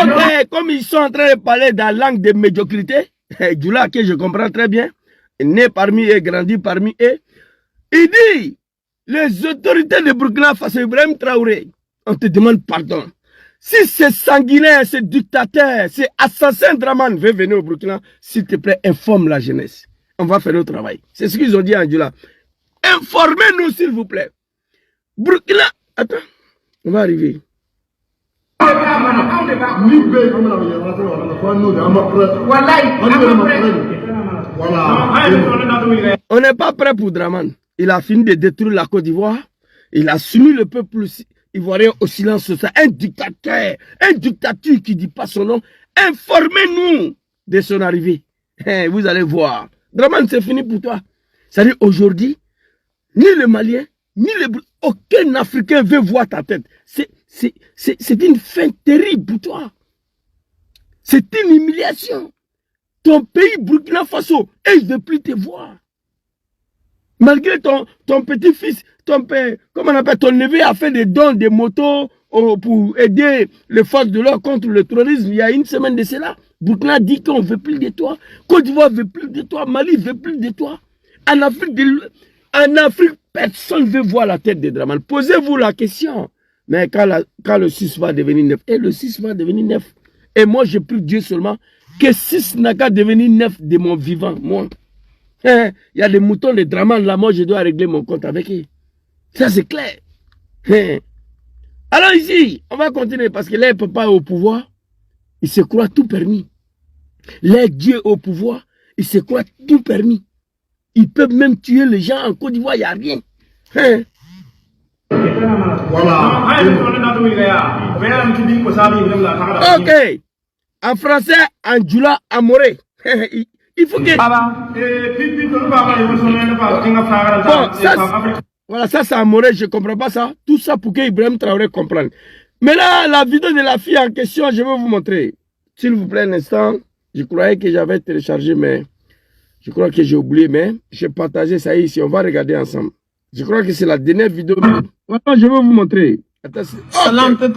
Ok, comme ils sont en train de parler dans la langue de médiocrité, Djoula, que je comprends très bien, né parmi eux, grandi parmi eux, il dit, les autorités de Burkina Faso, Ibrahim Traoré, on te demande pardon. Si c'est sanguinaire, c'est dictateur, c'est assassin Draman veut venir au Burkina, s'il te plaît, informe la jeunesse. On va faire le travail. C'est ce qu'ils ont dit à Djoula. Informez-nous, s'il vous plaît. Burkina, attends, on va arriver. On n'est pas prêt pour Draman. Il a fini de détruire la Côte d'Ivoire. Il a soumis le peuple ivoirien au silence social. Un dictateur, un dictature qui ne dit pas son nom. Informez-nous de son arrivée. Vous allez voir. Draman, c'est fini pour toi. C'est-à-dire aujourd'hui, ni le Malien, ni aucun Africain veut voir ta tête. C'est une fin terrible pour toi. C'est une humiliation. Ton pays, Burkina Faso, et il ne veut plus te voir. Malgré ton petit-fils, ton père, comment on appelle, ton neveu a fait des dons de motos pour aider les forces de l'ordre contre le terrorisme il y a une semaine de cela. Burkina dit qu'on ne veut plus de toi. Côte d'Ivoire ne veut plus de toi. Mali ne veut plus de toi. En Afrique, personne ne veut voir la tête de Draman. Posez-vous la question. Mais quand le 6 va devenir 9, et le 6 va devenir 9. Et moi, je prie Dieu seulement que 6 n'a qu'à devenir 9 de mon vivant. Moi, il y a des moutons de Draman là, moi, je dois régler mon compte avec eux. Ça, c'est clair. Alors ici, on va continuer parce que les papas au pouvoir, ils se croient tout permis. Les dieux au pouvoir, ils se croient tout permis. Ils peuvent même tuer les gens en Côte d'Ivoire, il n'y a rien. Voilà. Ok. En français, en Djoula, en Moré. Il faut que... Bon, ça, voilà, ça c'est en Moré, je ne comprends pas ça. Tout ça pour que Ibrahim Traoré comprenne. Mais là, la vidéo de la fille en question, je vais vous montrer. S'il vous plaît, un instant. Je croyais que j'avais téléchargé, mais je crois que j'ai oublié, mais j'ai partagé ça ici. On va regarder ensemble. Je crois que c'est la dernière vidéo. Attends, je vais vous montrer. Attends, cela un peu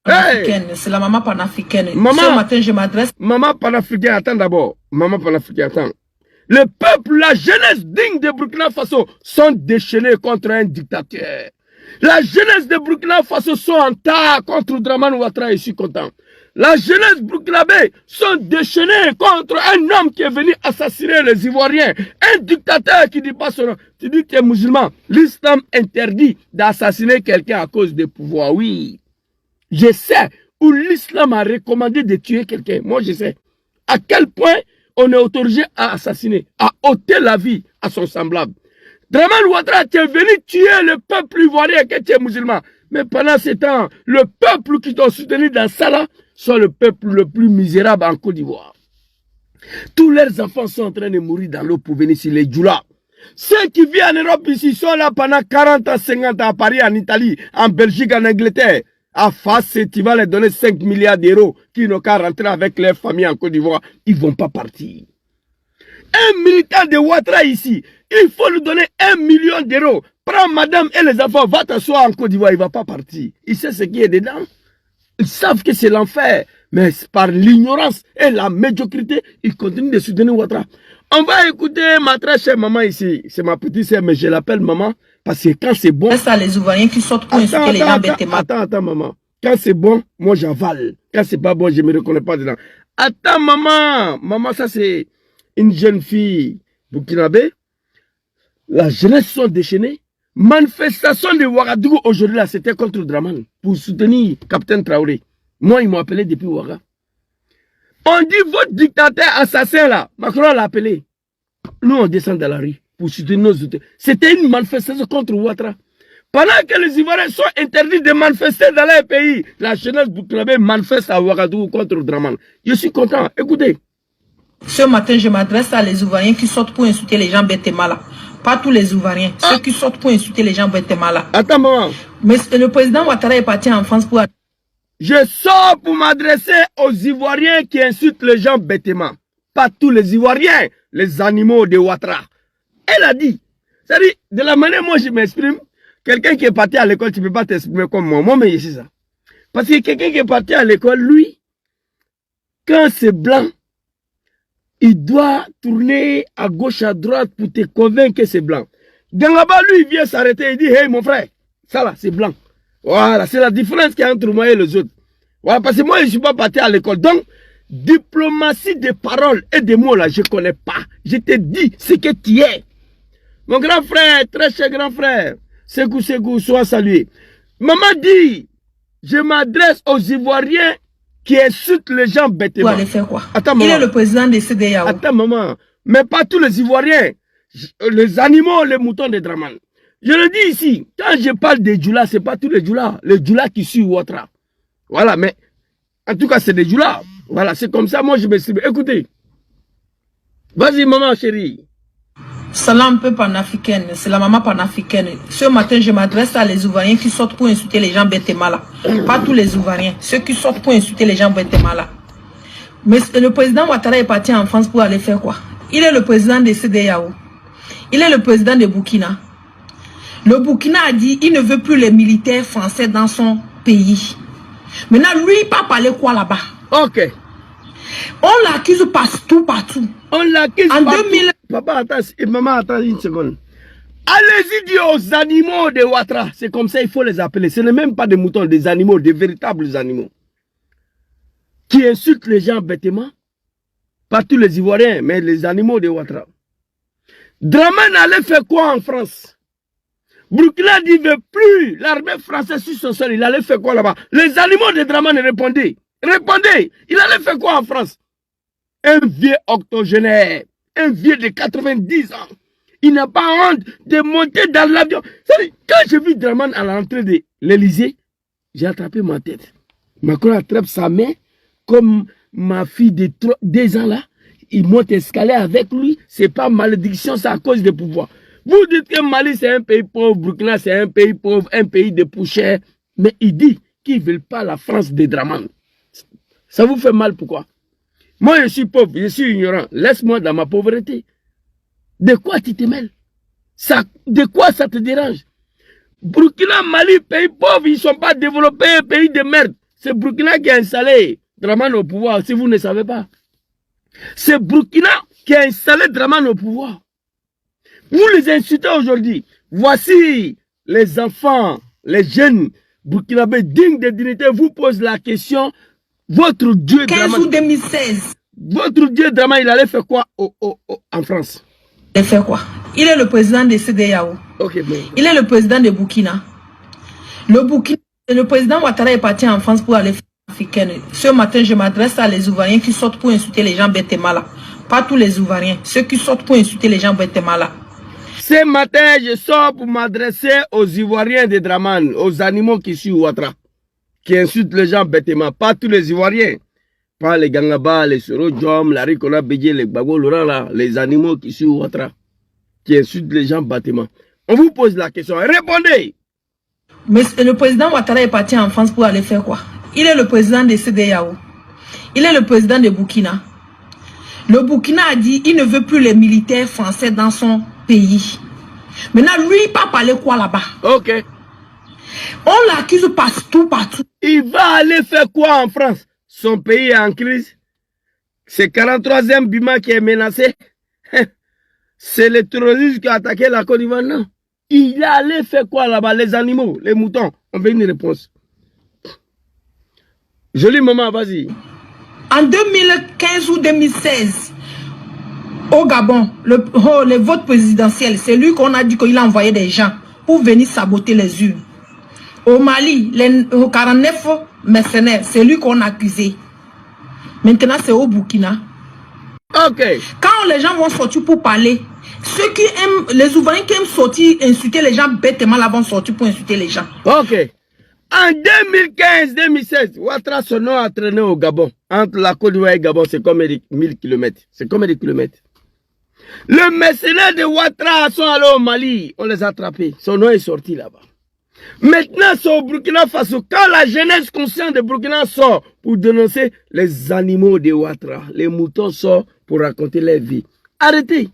panafricaine. C'est la maman panafricaine. Maman, ce matin, je m'adresse. Maman panafricaine, attends d'abord. Maman panafricaine, attends. Le peuple, la jeunesse digne de Burkina Faso sont déchaînés contre un dictateur. La jeunesse de Burkina Faso sont en tas contre Draman Ouattara et je suis content. La jeunesse burkinabé sont déchaînés contre un homme qui est venu assassiner les Ivoiriens. Un dictateur qui dit pas son nom. Tu dis que tu es musulman. L'islam interdit d'assassiner quelqu'un à cause des pouvoirs. Oui. Je sais où l'islam a recommandé de tuer quelqu'un. Moi, je sais. À quel point on est autorisé à assassiner, à ôter la vie à son semblable. Draman Ouattara, tu es venu tuer le peuple ivoirien que tu es musulman. Mais pendant ce temps, le peuple qui t'a soutenu dans ça là, sont le peuple le plus misérable en Côte d'Ivoire. Tous leurs enfants sont en train de mourir dans l'eau pour venir sur les Djoula. Ceux qui vivent en Europe ici sont là pendant 40 ans, 50 ans à Paris, en Italie, en Belgique, en Angleterre. À face, tu vas leur donner 5 milliards d'euros qui n'ont qu'à rentrer avec leurs familles en Côte d'Ivoire. Ils ne vont pas partir. Un militant de Ouattara ici, il faut lui donner 1 million d'euros. Prends madame et les enfants, va t'asseoir en Côte d'Ivoire, il ne va pas partir. Il sait ce qui est dedans. Ils savent que c'est l'enfer. Mais par l'ignorance et la médiocrité, ils continuent de soutenir Ouattara. On va écouter ma très chère maman ici. C'est ma petite sœur, mais je l'appelle maman. Parce que quand c'est bon... C'est ça, les Ivoiriens qui sortent pour insulter les gens bêtement. Attends, maman. Quand c'est bon, moi j'avale. Quand c'est pas bon, je ne me reconnais pas dedans. Attends, maman. Maman, ça c'est une jeune fille burkinabé. La jeunesse sont déchaînés. Manifestation de Ouagadougou aujourd'hui, là, c'était contre Draman. Pour soutenir Capitaine Traoré. Moi, ils m'ont appelé depuis Ouaga. On dit votre dictateur assassin là. Macron l'a appelé. Nous, on descend dans la rue pour soutenir nos outils. C'était une manifestation contre Ouattara. Pendant que les Ivoiriens sont interdits de manifester dans leur pays, la jeunesse burkinabé manifeste à Ouagadougou contre Draman. Je suis content. Écoutez. Ce matin, je m'adresse à les Ivoiriens qui sortent pour insulter les gens bêtement là. Pas tous les Ivoiriens. Ceux qui sortent pour insulter les gens bêtement là. Attends, maman. Mais le président Ouattara est parti en France pour... Je sors pour m'adresser aux Ivoiriens qui insultent les gens bêtement. Pas tous les Ivoiriens, les animaux de Ouattara. Elle a dit, c'est-à-dire, de la manière moi je m'exprime, quelqu'un qui est parti à l'école, tu ne peux pas t'exprimer comme moi. Moi, mais c'est ça. Parce que quelqu'un qui est parti à l'école, lui, quand c'est blanc, il doit tourner à gauche, à droite pour te convaincre que c'est blanc. Gangaba, lui, il vient s'arrêter et dit, hey, mon frère, ça là, c'est blanc. Voilà, c'est la différence qu'il y a entre moi et les autres. Voilà, parce que moi, je ne suis pas parti à l'école. Donc, diplomatie des paroles et des mots là, je ne connais pas. Je te dis ce que tu es. Mon grand frère, très cher grand frère, Ségou, sois salué. Maman dit, je m'adresse aux Ivoiriens qui insultent les gens bêtement. Vous allez faire quoi? Attends, maman. Il est le président des CDAO. Attends, maman. Mais pas tous les Ivoiriens. Les animaux, les moutons de Draman. Je le dis ici, quand je parle des Djoula, ce n'est pas tous les Djoula. Les Djoula qui suivent Ouattara. Voilà, mais en tout cas, c'est des Djoula. Voilà, c'est comme ça, moi je me suis... Écoutez. Vas-y, maman chérie. Salam peu panafricaine, c'est la maman panafricaine. Ce matin, je m'adresse à les Ivoiriens qui sortent pour insulter les gens bêtement là. Pas tous les Ivoiriens, ceux qui sortent pour insulter les gens bêtement là. Mais le président Ouattara est parti en France pour aller faire quoi? Il est le président des CEDEAO. Il est le président de Burkina. Le Burkina a dit qu'il ne veut plus les militaires français dans son pays. Maintenant, lui, il pas parler quoi là-bas? Ok. On l'accuse partout. On l'accuse en partout. 2000... Papa, attends, maman, attends une seconde. Allez-y dire aux animaux de Ouattara. C'est comme ça, il faut les appeler. Ce n'est même pas des moutons, des animaux, des véritables animaux. Qui insultent les gens bêtement. Pas tous les Ivoiriens, mais les animaux de Ouattara. Draman allait faire quoi en France? Burkina dit ne veut plus l'armée française sur son sol. Il allait faire quoi là-bas? Les animaux de Draman répondaient. Répondez, il allait faire quoi en France? Un vieux octogénaire, un vieux de 90 ans. Il n'a pas honte de monter dans l'avion. Quand j'ai vu Draman à l'entrée de l'Elysée, j'ai attrapé ma tête. Macron attrape sa main comme ma fille de 2 ans là. Il monte escalier avec lui. C'est pas malédiction, c'est à cause du pouvoir. Vous dites que Mali c'est un pays pauvre, Burkina c'est un pays pauvre, un pays de poussière. Mais il dit qu'ils ne veulent pas la France de Draman. Ça vous fait mal, pourquoi? Moi, je suis pauvre, je suis ignorant. Laisse-moi dans ma pauvreté. De quoi tu te mêles? De quoi ça te dérange? Burkina, Mali, pays pauvre, ils ne sont pas développés, pays de merde. C'est Burkina qui a installé Draman au pouvoir, si vous ne savez pas. C'est Burkina qui a installé Draman au pouvoir. Vous les insultez aujourd'hui. Voici les enfants, les jeunes burkinabés dignes de dignité vous posent la question. Votre Dieu 15 Draman, août 2016. Votre Dieu Draman, il allait faire quoi en France? Il allait faire quoi? Il est le président des CEDEAO. Okay, bon. Il est le président de Burkina. Le président Ouattara est parti en France pour aller faire l'Africaine. Ce matin, je m'adresse à les Ivoiriens qui sortent pour insulter les gens bêtement là. Pas tous les Ivoiriens, ceux qui sortent pour insulter les gens bêtement là. Ce matin, je sors pour m'adresser aux Ivoiriens de Draman, aux animaux qui suivent Ouattara, qui insultent les gens bêtement. Pas tous les Ivoiriens. Pas les Gangaba, les Sorodjom, la Rikola Bédié, les Bago Laurent, là, les animaux qui suivent Ouattara, qui insultent les gens bêtement. On vous pose la question. Répondez! Mais le président Ouattara est parti en France pour aller faire quoi? Il est le président des CEDEAO. Il est le président de Burkina. Le Burkina a dit qu'il ne veut plus les militaires français dans son pays. Maintenant, lui, il pas parler quoi là-bas? Ok. On l'accuse partout. Il va aller faire quoi en France? Son pays est en crise. C'est 43e Bima qui est menacé. C'est le terrorisme qui a attaqué la Côte d'Ivoire, non? Il allait faire quoi là-bas? Les animaux, les moutons. On veut une réponse. Jolie maman, vas-y. En 2015 ou 2016, au Gabon, le vote présidentiel, c'est lui qu'on a dit qu'il a envoyé des gens pour venir saboter les urnes. Au Mali, les 49 mercenaires, c'est lui qu'on a accusé. Maintenant, c'est au Burkina. Ok. Quand les gens vont sortir pour parler, ceux qui aiment, les Ivoiriens qui aiment sortir, insulter les gens bêtement, là vont sortir pour insulter les gens. Ok. En 2015-2016, Ouattara, son nom a traîné au Gabon. Entre la Côte d'Ivoire et le Gabon, c'est comme 1000 km. C'est comme des kilomètres. Le mercenaire de Ouattara sont allés au Mali. On les a attrapés. Son nom est sorti là-bas. Maintenant, c'est au Burkina Faso. Quand la jeunesse consciente de Burkina sort pour dénoncer les animaux de Ouattara, les moutons sortent pour raconter leur vie. Arrêtez.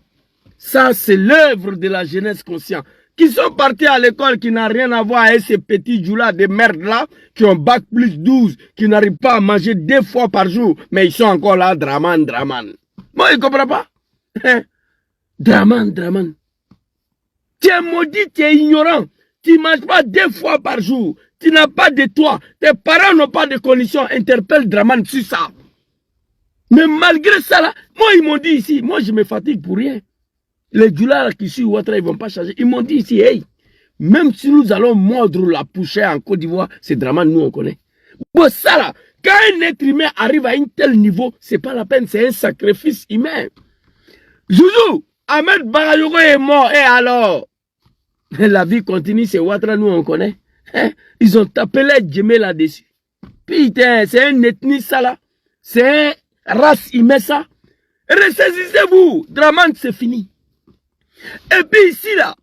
Ça, c'est l'œuvre de la jeunesse consciente. qui sont partis à l'école, qui n'ont rien à voir avec ces petits joueurs de merde là, qui ont bac plus 12, qui n'arrivent pas à manger 2 fois par jour, mais ils sont encore là, Draman. Moi, ils ne comprennent pas. Draman. Tu es maudit, tu es ignorant. Tu ne manges pas 2 fois par jour. Tu n'as pas de toit. Tes parents n'ont pas de conditions. Interpelle Draman sur ça. Mais malgré ça, là, moi, ils m'ont dit ici, moi, je me fatigue pour rien. Les djoulas qui suivent Ouattara, ils ne vont pas changer. Ils m'ont dit ici, hey, même si nous allons mordre la poussière en Côte d'Ivoire, c'est Draman, nous, on connaît. Bon, ça, là, quand un être humain arrive à un tel niveau, c'est pas la peine, c'est un sacrifice humain. Zouzou, Ahmed Barayogo est mort, et alors? La vie continue, c'est Ouattara, nous, on connaît. Hein? Ils ont tapé les djemés là-dessus. Putain, c'est un ethnie, ça, là. C'est un race humaine, ça. Ressaisissez-vous, Draman, c'est fini. Et puis ici, là,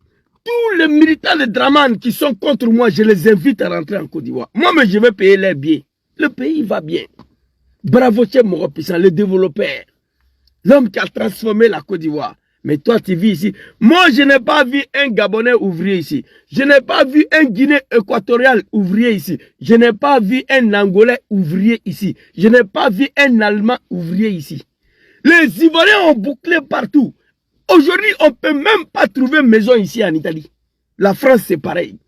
tous les militants de Draman qui sont contre moi, je les invite à rentrer en Côte d'Ivoire. Moi, mais je vais payer les billets. Le pays va bien. Bravo, Cheikh Moro-Puissant, le développeur. L'homme qui a transformé la Côte d'Ivoire. Mais toi, tu vis ici. Moi, je n'ai pas vu un Gabonais ouvrier ici. Je n'ai pas vu un Guinéen équatorial ouvrier ici. Je n'ai pas vu un Angolais ouvrier ici. Je n'ai pas vu un Allemand ouvrier ici. Les Ivoiriens ont bouclé partout. Aujourd'hui, on ne peut même pas trouver une maison ici en Italie. La France, c'est pareil.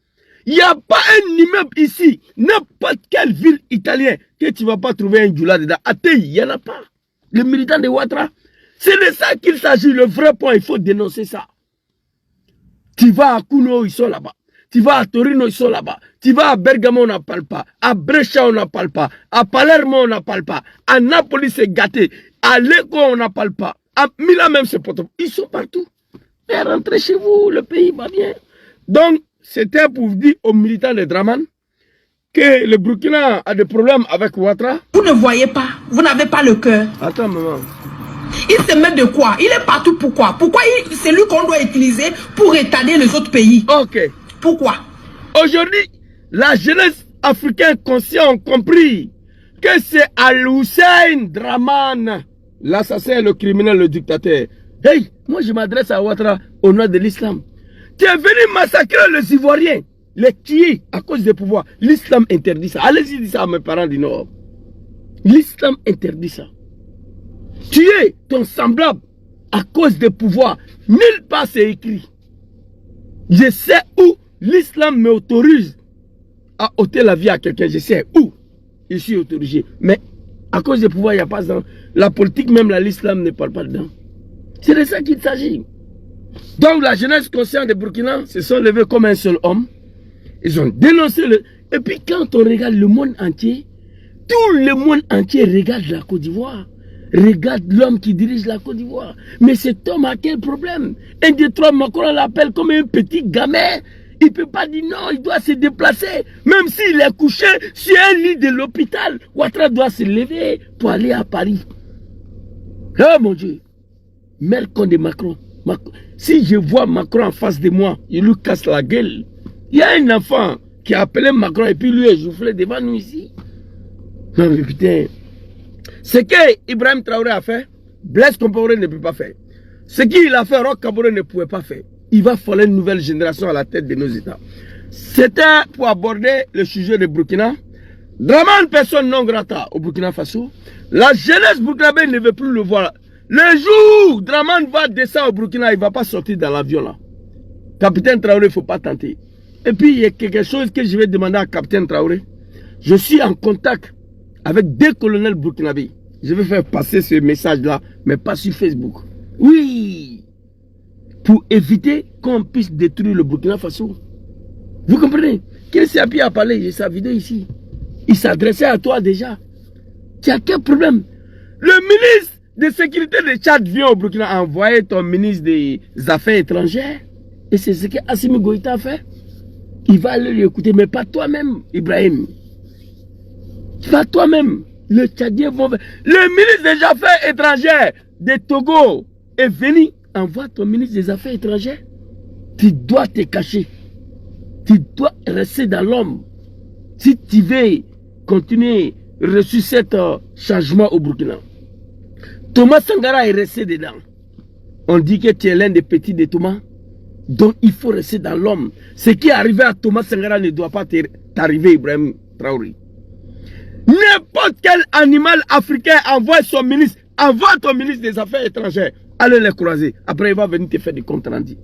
Il n'y a pas un immeuble ici, n'importe quelle ville italienne, que tu ne vas pas trouver un djoula dedans. Athée, il n'y en a pas. Les militants de Ouattara, c'est de ça qu'il s'agit. Le vrai point, il faut dénoncer ça. Tu vas à Kuno, ils sont là-bas. Tu vas à Torino, ils sont là-bas. Tu vas à Bergamo, on n'en parle pas. À Brescia, on n'en parle pas. À Palermo, on n'en parle pas. À Napoli, c'est gâté. À Lecco, on n'en parle pas. À Milan, même, c'est poteau. Ils sont partout. Mais rentrez chez vous, le pays va bien. Donc, c'était pour dire aux militants de Draman que le Burkina a des problèmes avec Ouattara. Vous ne voyez pas. Vous n'avez pas le cœur. Attends, maman. Il se met de quoi? Il est partout, pourquoi? Pourquoi c'est lui qu'on doit utiliser pour retarder les autres pays? Ok. Pourquoi? Aujourd'hui, la jeunesse africaine consciente a compris que c'est Al-Hussein Draman, l'assassin, le criminel, le dictateur. Hey, moi je m'adresse à Ouattara au nom de l'islam. Tu es venu massacrer les Ivoiriens, les tuer à cause des pouvoirs. L'islam interdit ça. Allez-y, dis ça à mes parents du Nord. L'islam interdit ça. Tuer ton semblable à cause des pouvoirs. Nulle part c'est écrit. Je sais où l'islam m'autorise à ôter la vie à quelqu'un. Je sais où je suis autorisé. Mais à cause des pouvoirs, il n'y a pas dedans. La politique, même l'islam ne parle pas dedans. C'est de ça qu'il s'agit. Donc la jeunesse consciente des Burkina se sont levés comme un seul homme. Ils ont dénoncé le... Et puis quand on regarde le monde entier, tout le monde entier regarde la Côte d'Ivoire. Regarde l'homme qui dirige la Côte d'Ivoire. Mais cet homme a quel problème? Un des trois, Macron l'appelle comme un petit gamin. Il ne peut pas dire non, il doit se déplacer. Même s'il est couché sur un lit de l'hôpital, Ouattara doit se lever pour aller à Paris. Oh mon Dieu. Merde con de Macron. Si je vois Macron en face de moi, il lui casse la gueule. Il y a un enfant qui a appelé Macron et puis lui est joufflé devant nous ici. Non mais putain. Ce que Ibrahim Traoré a fait, Blaise Compaoré ne peut pas faire. Ce qu'il a fait, Roch Kaboré ne pouvait pas faire. Il va falloir une nouvelle génération à la tête de nos États. C'était pour aborder le sujet de Burkina. Draman, personne non grata au Burkina Faso. La jeunesse burkinabé ne veut plus le voir. Le jour où Draman va descendre au Burkina, il ne va pas sortir dans l'avion là. Capitaine Traoré, il ne faut pas tenter. Et puis, il y a quelque chose que je vais demander à Capitaine Traoré. Je suis en contact avec deux colonels burkinabés. Je vais faire passer ce message-là, mais pas sur Facebook. Oui, pour éviter qu'on puisse détruire le Burkina Faso. Vous comprenez? Christian Api a parlé, j'ai sa vidéo ici. Il s'adressait à toi déjà. Tu as quel problème? Le ministre de sécurité de Tchad vient au Burkina envoyer ton ministre des Affaires étrangères. Et c'est ce que Assimi Goïta a fait. Il va aller lui écouter, mais pas toi-même, Ibrahim. Pas toi-même. Le Tchadien vont... Le ministre des Affaires étrangères de Togo est venu. Envoie ton ministre des Affaires étrangères. Tu dois te cacher. Tu dois rester dans l'homme. Si tu veux continuer reçu cet changement au Burkina. Thomas Sankara est resté dedans. On dit que tu es l'un des petits de Thomas. Donc il faut rester dans l'homme. Ce qui est arrivé à Thomas Sankara ne doit pas t'arriver, Ibrahim Traoré. N'importe quel animal africain envoie son ministre, envoie ton ministre des Affaires étrangères. Allez les croiser. Après il va venir te faire des comptes rendus.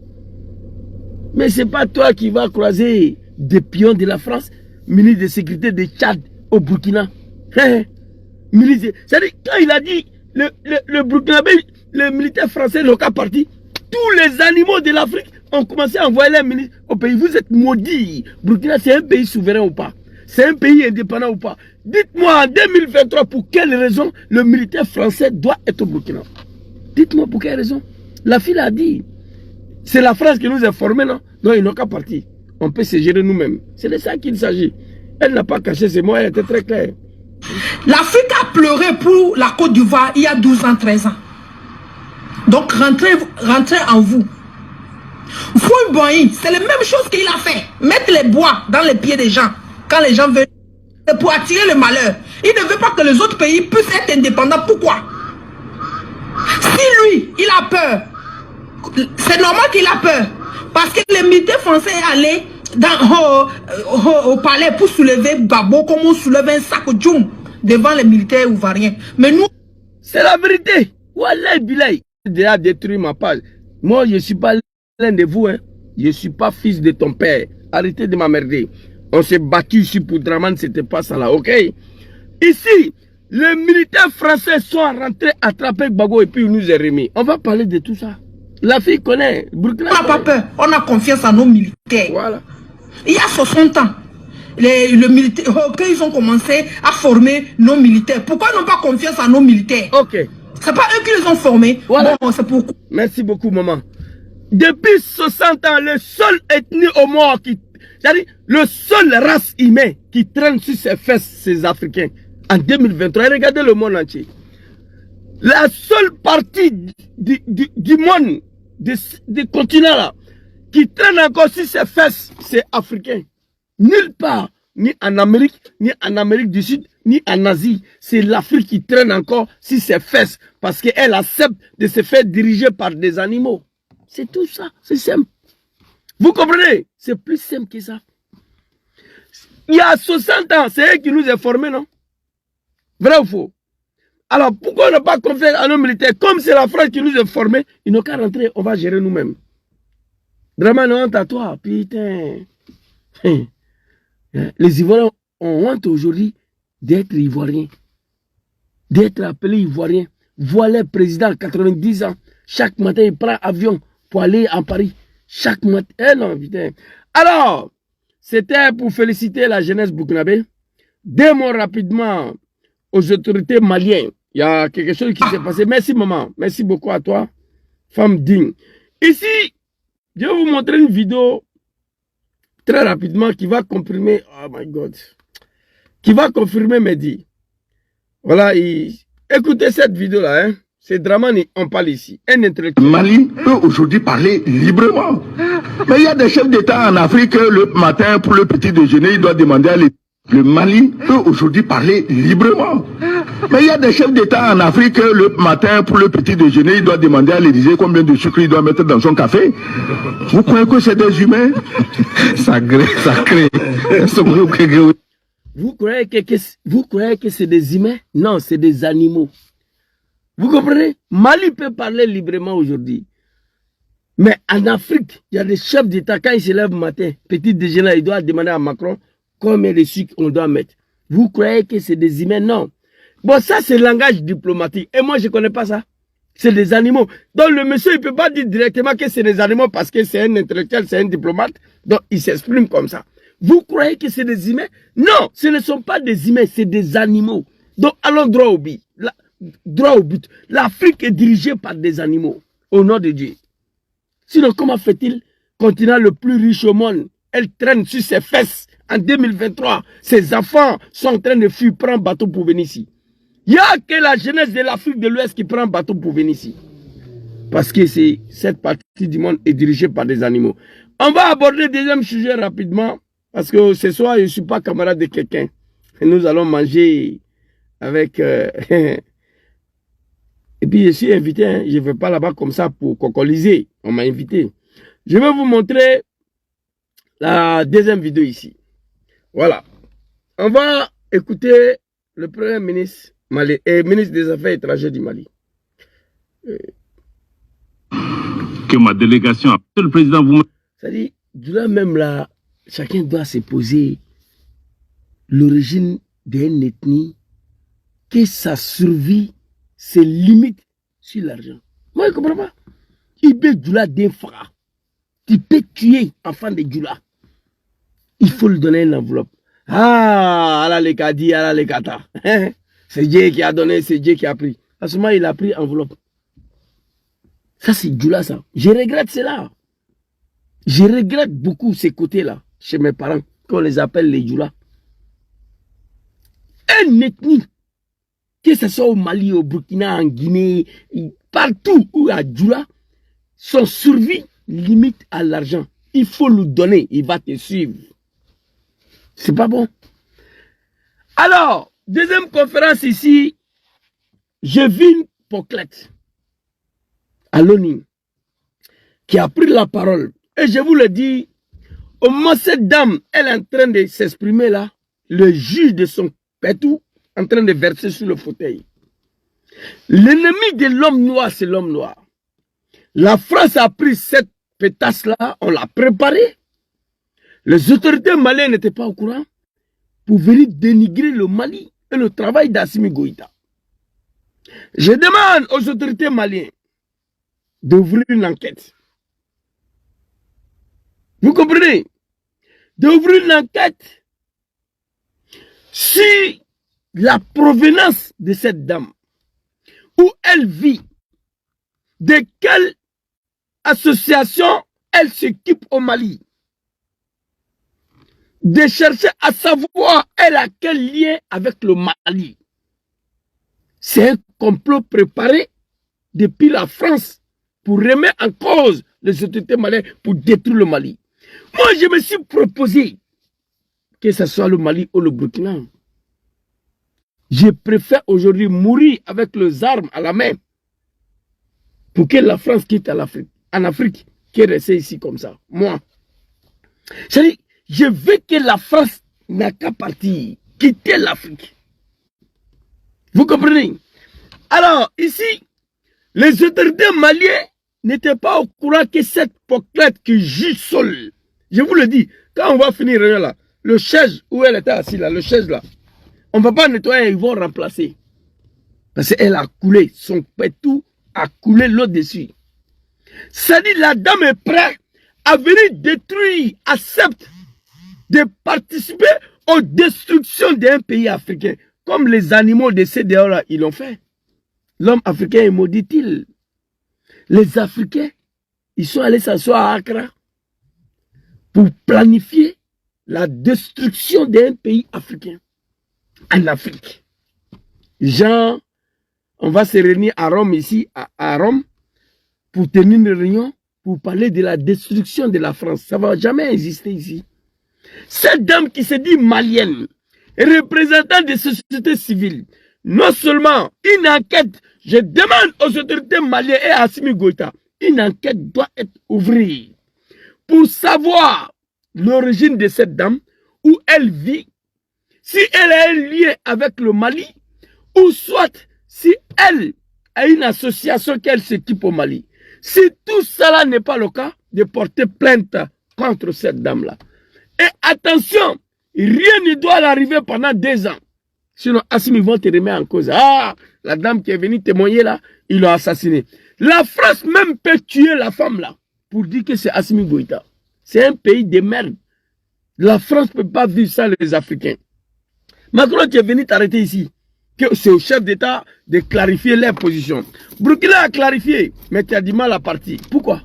Mais ce n'est pas toi qui vas croiser des pions de la France, ministre de sécurité de Tchad au Burkina. C'est-à-dire, quand il a dit le Burkinabé, le militaire français n'ont qu'à partir, tous les animaux de l'Afrique ont commencé à envoyer les ministres au pays. Vous êtes maudits. Burkina, c'est un pays souverain ou pas? C'est un pays indépendant ou pas? Dites-moi en 2023 pour quelle raison le militaire français doit être au Burkina? Dites-moi pour quelle raison? La fille a dit. C'est la France qui nous a formés, non? Donc ils n'ont qu'à partir. On peut se gérer nous-mêmes. C'est de ça qu'il s'agit. Elle n'a pas caché ses mots, elle était très claire. L'Afrique a pleuré pour la Côte d'Ivoire il y a 12 ans, 13 ans. Donc rentrez en vous. Fouille Boigny, c'est la même chose qu'il a fait. Mettre les bois dans les pieds des gens. Quand les gens veulent, c'est pour attirer le malheur. Il ne veut pas que les autres pays puissent être indépendants. Pourquoi? Si lui, il a peur, c'est normal qu'il a peur. Parce que les militaires français allaient au palais pour soulever Babo comme on soulève un sac de djoum devant les militaires ivoiriens. Mais nous... C'est la vérité. Wallah Bilay. Il a détruit ma page. Moi, je ne suis pas l'un de vous. Hein. Je ne suis pas fils de ton père. Arrêtez de m'emmerder. On s'est battu ici pour Draman, c'était pas ça là, ok? Ici, les militaires français sont rentrés attraper Gbagbo et puis ils nous ont remis. On va parler de tout ça. La fille connaît. Burkina on n'a pas peur. On a confiance en nos militaires. Voilà. Il y a 60 ans, les militaires, quand ils ont commencé à former nos militaires, pourquoi ils n'ont pas confiance en nos militaires? Ok. C'est pas eux qui les ont formés. Voilà. Bon, c'est pourquoi. Merci beaucoup, maman. Depuis 60 ans, le seul ethnie au monde qui... C'est-à-dire, le seul race humaine qui traîne sur ses fesses, ces Africains, en 2023, regardez le monde entier. La seule partie du monde, des continents là, qui traîne encore sur ses fesses, c'est Africain. Nulle part, ni en Amérique du Sud, ni en Asie. C'est l'Afrique qui traîne encore sur ses fesses parce qu'elle accepte de se faire diriger par des animaux. C'est tout ça, c'est simple. Vous comprenez? C'est plus simple que ça. Il y a 60 ans, c'est eux qui nous ont formés, non? Vrai ou faux? Alors pourquoi on n'a pas confiance à nos militaires? Comme c'est la France qui nous a formés, ils n'ont qu'à rentrer, on va gérer nous-mêmes. Vraiment, honte à toi, putain. Les Ivoiriens ont honte aujourd'hui d'être Ivoiriens. D'être appelés Ivoiriens. Voilà le président à 90 ans. Chaque matin, il prend avion pour aller en Paris. Chaque matin. Eh non, putain. Alors, c'était pour féliciter la jeunesse burkinabé. Deux mots rapidement aux autorités maliennes. Il y a quelque chose qui s'est passé. Merci, maman. Merci beaucoup à toi. Femme digne. Ici, je vais vous montrer une vidéo très rapidement qui va comprimer, oh my God, qui va confirmer mes dires. Voilà, écoutez cette vidéo-là, hein. C'est Dramani, on parle ici. Un intellectuel. Mali peut aujourd'hui parler librement. Mais il y a des chefs d'État en Afrique, le matin, pour le petit déjeuner, il doit demander à l'État. Le Mali peut aujourd'hui parler librement. Mais il y a des chefs d'État en Afrique, le matin, pour le petit déjeuner, il doit demander à l'Élysée combien de sucre il doit mettre dans son café. Vous croyez que c'est des humains? Sacré, sacré. Vous croyez que c'est des humains? Non, c'est des animaux. Vous comprenez? Mali peut parler librement aujourd'hui. Mais en Afrique, il y a des chefs d'État, quand ils se lèvent le matin, petit déjeuner, ils doivent demander à Macron combien de sucre on doit mettre. Vous croyez que c'est des humains? Non. Bon, ça, c'est le langage diplomatique. Et moi, je ne connais pas ça. C'est des animaux. Donc, le monsieur, il ne peut pas dire directement que c'est des animaux parce que c'est un intellectuel, c'est un diplomate. Donc, il s'exprime comme ça. Vous croyez que c'est des humains? Non, ce ne sont pas des humains, c'est des animaux. Donc, allons droit au but. Droit au but. L'Afrique est dirigée par des animaux, au nom de Dieu. Sinon, comment fait-il, continent le plus riche au monde, elle traîne sur ses fesses en 2023. Ses enfants sont en train de fuir, prendre bateau pour venir ici. Il n'y a que la jeunesse de l'Afrique de l'Ouest qui prend bateau pour venir ici. Parce que cette partie du monde est dirigée par des animaux. On va aborder le deuxième sujet rapidement. Parce que ce soir, je ne suis pas camarade de quelqu'un. Nous allons manger avec... Et puis je suis invité, hein. Je ne vais pas là-bas comme ça pour cocoliser. On m'a invité. Je vais vous montrer la deuxième vidéo ici. Voilà. On va écouter le premier ministre malien et ministre des Affaires étrangères du Mali. Que ma délégation, Monsieur le Président, vous... C'est-à-dire, là même là, chacun doit se poser l'origine d'une ethnie, que sa survie se limite sur l'argent. Moi, je ne comprends pas. Il peut Djoula d'un frère. Tu peux tuer enfant de Djoula. Il faut lui donner une enveloppe. Ah, Allah les Kadi, Allah les Kata. C'est Dieu qui a donné, c'est Dieu qui a pris. À ce moment, il a pris enveloppe. Ça, c'est Djoula, ça. Je regrette cela. Je regrette beaucoup ces côtés-là, chez mes parents, qu'on les appelle les Djoula. Un ethnie, que ce soit au Mali, au Burkina, en Guinée, partout où il y a Djoula, son survie limite à l'argent. Il faut lui donner, il va te suivre. C'est pas bon. Alors, deuxième conférence ici, j'ai vu une poclette à l'ONU qui a pris la parole. Et je vous le dis, au moins cette dame, elle est en train de s'exprimer là, le juge de son pétou, en train de verser sur le fauteuil. L'ennemi de l'homme noir, c'est l'homme noir. La France a pris cette pétasse-là, on l'a préparée. Les autorités maliennes n'étaient pas au courant pour venir dénigrer le Mali et le travail d'Assimi Goïta. Je demande aux autorités maliennes d'ouvrir une enquête. Vous comprenez? D'ouvrir une enquête sur la provenance de cette dame, où elle vit, de quelle association elle s'occupe au Mali, de chercher à savoir elle a quel lien avec le Mali. C'est un complot préparé depuis la France pour remettre en cause les autorités maliennes pour détruire le Mali. Moi, je me suis proposé, que ce soit le Mali ou le Burkina, je préfère aujourd'hui mourir avec les armes à la main pour que la France quitte en Afrique, qu'elle reste ici comme ça. Moi, je veux que la France n'a qu'à partir, quitter l'Afrique. Vous comprenez? Alors, ici, les autorités maliennes n'étaient pas au courant que cette poclette qui juge seul. Je vous le dis, quand on va finir là, le chaise où elle était assise là, le chaise là, on ne va pas nettoyer, ils vont remplacer. Parce qu'elle a coulé, son pétou a coulé l'eau dessus. C'est-à-dire la dame est prête à venir détruire, accepte de participer aux destructions d'un pays africain. Comme les animaux de CDAO là, ils l'ont fait. L'homme africain est maudit, dit-il. Les Africains, ils sont allés s'asseoir à Accra pour planifier la destruction d'un pays africain. En Afrique. Jean, on va se réunir à Rome ici, à Rome, pour tenir une réunion, pour parler de la destruction de la France. Ça ne va jamais exister ici. Cette dame qui se dit malienne, représentante des sociétés civiles, non seulement une enquête, je demande aux autorités maliennes et à Assimi Goïta, une enquête doit être ouverte pour savoir l'origine de cette dame, où elle vit, si elle a un lien avec le Mali, ou soit si elle a une association qu'elle s'équipe au Mali. Si tout cela n'est pas le cas, de porter plainte contre cette dame-là. Et attention, rien ne doit l'arriver pendant 2 ans. Sinon, Assimi vont te remettre en cause. Ah, la dame qui est venue témoigner là, ils l'ont assassinée. La France même peut tuer la femme là, pour dire que c'est Assimi Goïta. C'est un pays de merde. La France ne peut pas vivre sans les Africains. Macron, tu es venu t'arrêter ici. Que c'est au chef d'État de clarifier leur position. Burkina a clarifié, mais tu as du mal à partir. Pourquoi?